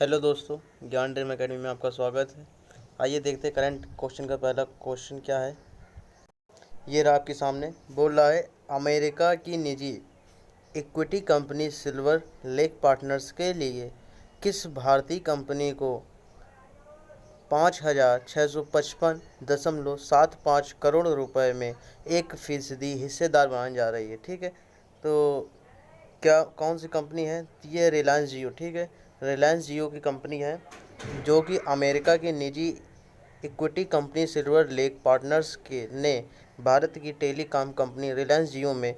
Hello दोस्तों, ज्ञान dream academy में आपका स्वागत है। आइए देखते हैं करंट क्वेश्चन का पहला क्वेश्चन क्या है। ये रहा आपके सामने। बोल रहा है, अमेरिका की निजी equity company silver lake partners के लिए किस भारतीय कंपनी को 5,655.75 करोड़ रुपए में 1% हिस्सेदार बनाने जा रही है। ठीक है, तो क्या कौन सी कंपनी है? ये रिलायंस जियो। ठीक है, रिलायंस जियो की कंपनी है जो कि अमेरिका की निजी equity company silver lake partners के ने भारत की टेलीकॉम कंपनी रिलायंस जियो में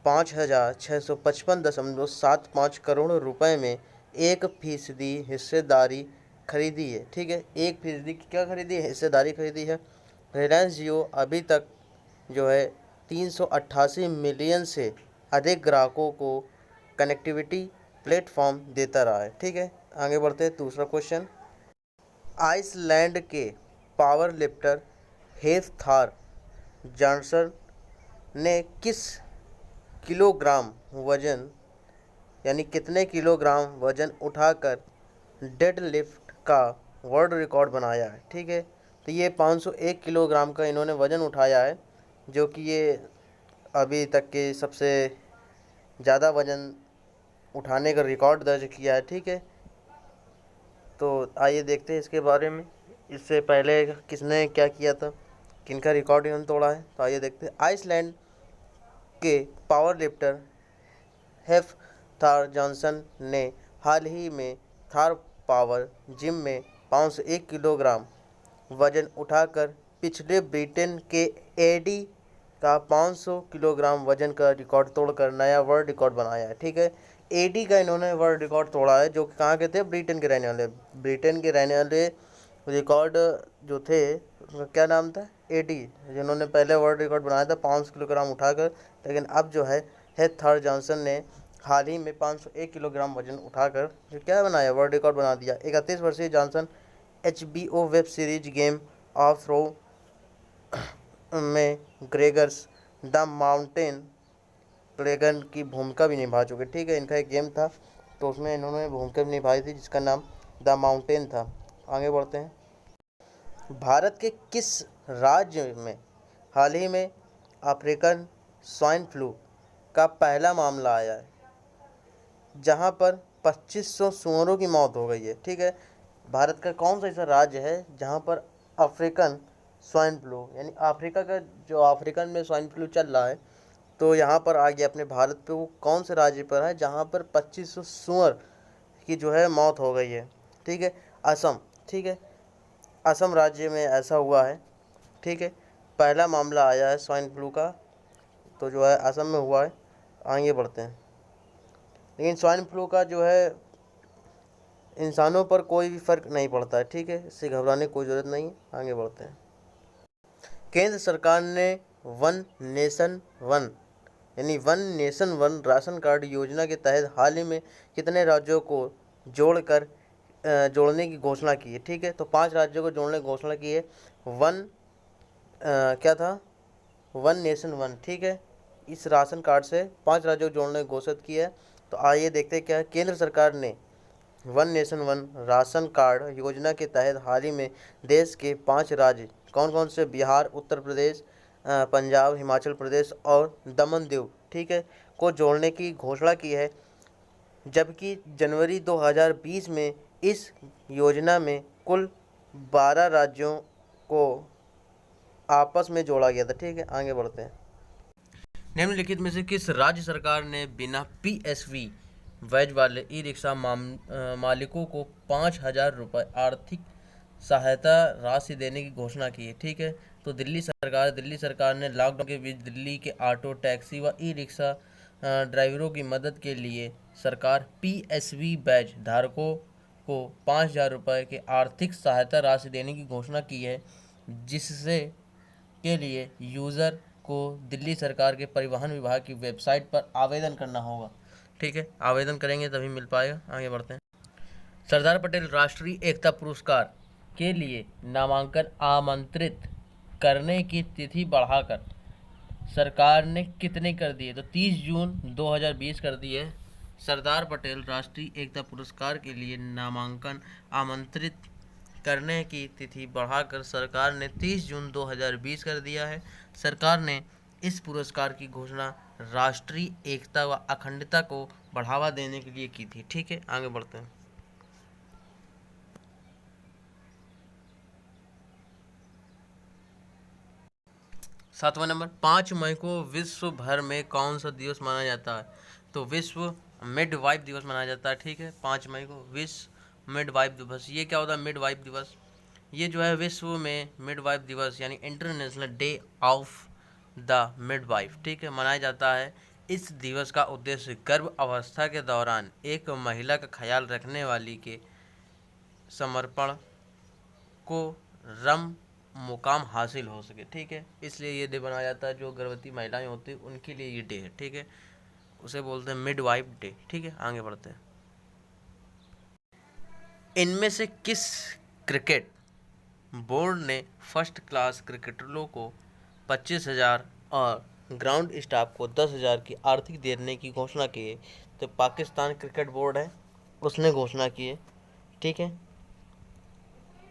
5,655.75 करोड़ रुपए में 1% हिस्सेदारी खरीदी है। ठीक है, 1% की क्या खरीदी है? हिस्सेदारी खरीदी है। रिलायंस जियो अभी तक जो है 388 मिलियन से अधिक ग्राहकों को कनेक्टिविटी प्लेटफॉर्म देता रहा है। ठीक है, आगे बढ़ते हैं। दूसरा क्वेश्चन, आइसलैंड के पावर लिफ्टर हेथार जॉनसन ने किस किलोग्राम वजन यानी कितने किलोग्राम वजन उठाकर डेड लिफ्ट का वर्ल्ड रिकॉर्ड बनाया है? ठीक है, तो ये 501 किलोग्राम का इन्होंने वज़न उठाया है, जो कि ये अभी तक के सबसे ज़्यादा वज़न उठाने का रिकॉर्ड दर्ज किया है। ठीक है, तो आइए देखते हैं इसके बारे में। इससे पहले किसने क्या किया था, किनका रिकॉर्ड इन्होंने तोड़ा है, तो आइए देखते हैं। आइसलैंड के पावर लिफ्टर हेफ थार जॉनसन ने हाल ही में थार पावर जिम में 501 किलोग्राम वजन उठाकर पिछले ब्रिटेन के एडी का 500 किलोग्राम वजन का रिकॉर्ड तोड़कर नया वर्ल्ड रिकॉर्ड बनाया है। ठीक है, एडी का इन्होंने वर्ल्ड रिकॉर्ड तोड़ा है, जो कि कहाँ के थे? ब्रिटेन के रहने वाले। ब्रिटेन के रहने वाले रिकॉर्ड जो थे उनका क्या नाम था? एडी, जिन्होंने पहले वर्ल्ड रिकॉर्ड बनाया था 500 किलोग्राम उठाकर। लेकिन अब जो है हेथार जॉनसन ने हाल ही में 501 किलोग्राम वजन उठाकर जो क्या बनाया? वर्ल्ड रिकॉर्ड बना दिया। 31 वर्षीय Johnson HBO web series game of thrones में ग्रेगर्स द माउंटेन ड्रैगन की भूमिका भी निभा चुके। ठीक है, इनका एक गेम था तो उसमें इन्होंने भूमिका भी निभाई थी जिसका नाम द माउंटेन था। आगे बढ़ते हैं। भारत के किस राज्य में हाल ही में अफ्रीकन स्वाइन फ्लू का पहला मामला आया है, जहां पर 2500 सूअरों की मौत हो गई है? ठीक है, भारत का कौन सा ऐसा राज्य है जहां पर अफ्रीकन स्वाइन फ्लू यानी अफ्रीका का जो अफ्रीकन में स्वाइन फ्लू चल रहा है, तो यहाँ पर आ गया अपने भारत पे, वो कौन से राज्य पर है जहाँ पर 2500 सूअर की जो है मौत हो गई है? ठीक है, असम। ठीक है, असम राज्य में ऐसा हुआ है। ठीक है, पहला मामला आया है स्वाइन फ्लू का, तो जो है असम में हुआ है। आगे बढ़ते हैं। लेकिन स्वाइन फ्लू का जो है इंसानों पर कोई भी फर्क नहीं पड़ता है। ठीक है, इससे घबराने की कोई ज़रूरत नहीं है। आगे बढ़ते हैं। केंद्र सरकार ने वन नेशन वन यानी one nation one ration card योजना के तहत हाल ही में कितने राज्यों को जोड़कर जोड़ने की घोषणा की है? ठीक है, तो 5 राज्यों को जोड़ने की घोषणा की है। क्या था? One nation one. ठीक है, इस राशन कार्ड से 5 राज्यों को जोड़ने की घोषित की है। तो आइए देखते हैं क्या है। केंद्र सरकार ने one nation one ration card योजना के तहत हाल ही में देश के 5 राज्य कौन कौन से? बिहार, उत्तर प्रदेश, पंजाब, हिमाचल प्रदेश और दमन दीव, ठीक है, को जोड़ने की घोषणा की है। जबकि जनवरी 2020 में इस योजना में कुल 12 राज्यों को आपस में जोड़ा गया था। ठीक है, आगे बढ़ते हैं। निम्नलिखित में से किस राज्य सरकार ने बिना PSV वैज वाले ई रिक्शा मालिकों को 5,000 रुपये आर्थिक सहायता राशि देने की घोषणा की है? ठीक है, तो दिल्ली सरकार ने लॉकडाउन के बीच दिल्ली के ऑटो, टैक्सी व ई रिक्शा ड्राइवरों की मदद के लिए सरकार PSV बैज धारकों को 5,000 रुपये की आर्थिक सहायता राशि देने की घोषणा की है, जिससे के लिए यूज़र को दिल्ली सरकार के परिवहन विभाग की वेबसाइट पर आवेदन करना होगा। ठीक है, आवेदन करेंगे तभी मिल पाएगा। आगे बढ़ते हैं। सरदार पटेल राष्ट्रीय एकता पुरस्कार के लिए नामांकन आमंत्रित करने की तिथि बढ़ाकर सरकार ने कितने कर दी है? तो 30 जून 2020 कर दी है। सरदार पटेल राष्ट्रीय एकता पुरस्कार के लिए नामांकन आमंत्रित करने की तिथि बढ़ाकर सरकार ने 30 जून 2020 कर दिया है। सरकार ने इस पुरस्कार की घोषणा राष्ट्रीय एकता व अखंडता को बढ़ावा देने के लिए की थी। ठीक है, आगे बढ़ते हैं। सातवां नंबर, 5 मई को विश्व भर में कौन सा दिवस मनाया जाता है? तो विश्व मिडवाइफ दिवस मनाया जाता है। ठीक है, 5 मई को विश्व मिडवाइफ दिवस। ये क्या होता है मिडवाइफ दिवस? ये जो है विश्व में मिडवाइफ दिवस यानी international day of the midwife, ठीक है, मनाया जाता है। इस दिवस का उद्देश्य गर्भ अवस्था के दौरान एक महिला का ख्याल रखने वाली के समर्पण को रम मुकाम हासिल हो सके। ठीक है, इसलिए ये डे बनाया जाता है। जो गर्भवती महिलाएं होती हैं उनके लिए ये डे है। ठीक है, उसे बोलते हैं मिडवाइफ डे। ठीक है, आगे बढ़ते हैं। इनमें से किस क्रिकेट बोर्ड ने फर्स्ट क्लास क्रिकेटरों को 25,000 और ग्राउंड स्टाफ को 10,000 की आर्थिक देने की घोषणा की है? तो पाकिस्तान क्रिकेट बोर्ड है, उसने घोषणा की है। ठीक है,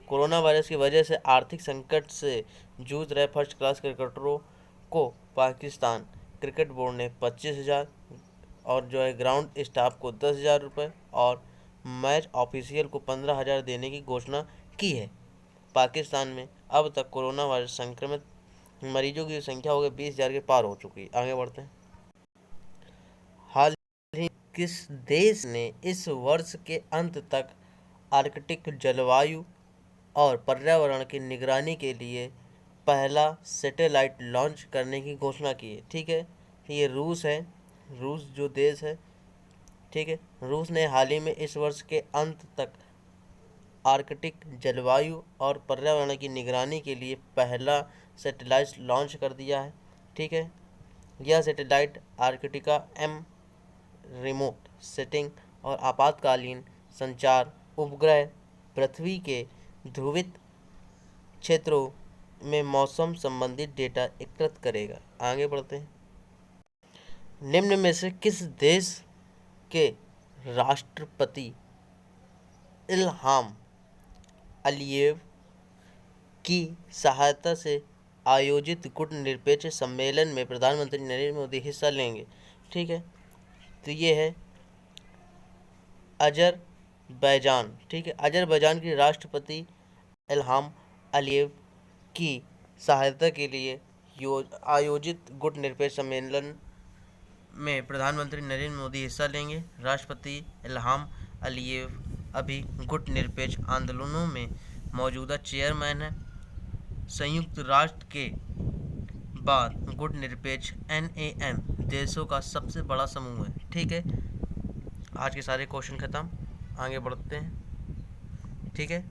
कोरोना वायरस की वजह से आर्थिक संकट से जूझ रहे फर्स्ट क्लास क्रिकेटरों को पाकिस्तान क्रिकेट बोर्ड ने 25,000 और जो है ग्राउंड स्टाफ को 10,000 रुपये और मैच ऑफिशियल को 15,000 देने की घोषणा की है। पाकिस्तान में अब तक कोरोना वायरस संक्रमित मरीजों की संख्या हो गई 20,000 के पार हो चुकी है। आगे बढ़ते हैं। हाल ही किस देश ने इस वर्ष के अंत तक आर्कटिक जलवायु और पर्यावरण की निगरानी के लिए पहला सैटेलाइट लॉन्च करने की घोषणा की है? ठीक है, ये रूस है, रूस जो देश है। ठीक है, रूस ने हाल ही में इस वर्ष के अंत तक आर्कटिक जलवायु और पर्यावरण की निगरानी के लिए पहला सैटेलाइट लॉन्च कर दिया है। ठीक है, यह सैटेलाइट आर्कटिका एम रिमोट सेटिंग और आपातकालीन संचार उपग्रह पृथ्वी के ध्रुवित क्षेत्रों में मौसम संबंधित डेटा एकत्रित करेगा। आगे बढ़ते हैं। निम्न में से किस देश के राष्ट्रपति इल्हाम अलियेव की सहायता से आयोजित गुटनिरपेक्ष सम्मेलन में प्रधानमंत्री नरेंद्र मोदी हिस्सा लेंगे? ठीक है, तो ये है अजरबैजान। ठीक है, अजरबैजान के राष्ट्रपति इल्हाम अलियेव की सहायता के लिए आयोजित गुटनिरपेक्ष सम्मेलन में प्रधानमंत्री नरेंद्र मोदी हिस्सा लेंगे। राष्ट्रपति इल्हाम अलियेव अभी गुटनिरपेक्ष आंदोलनों में मौजूदा चेयरमैन है। संयुक्त राष्ट्र के बाद गुटनिरपेक्ष NAM देशों का सबसे बड़ा समूह है। ठीक है, आज के सारे क्वेश्चन खत्म, आगे बढ़ते हैं। ठीक है।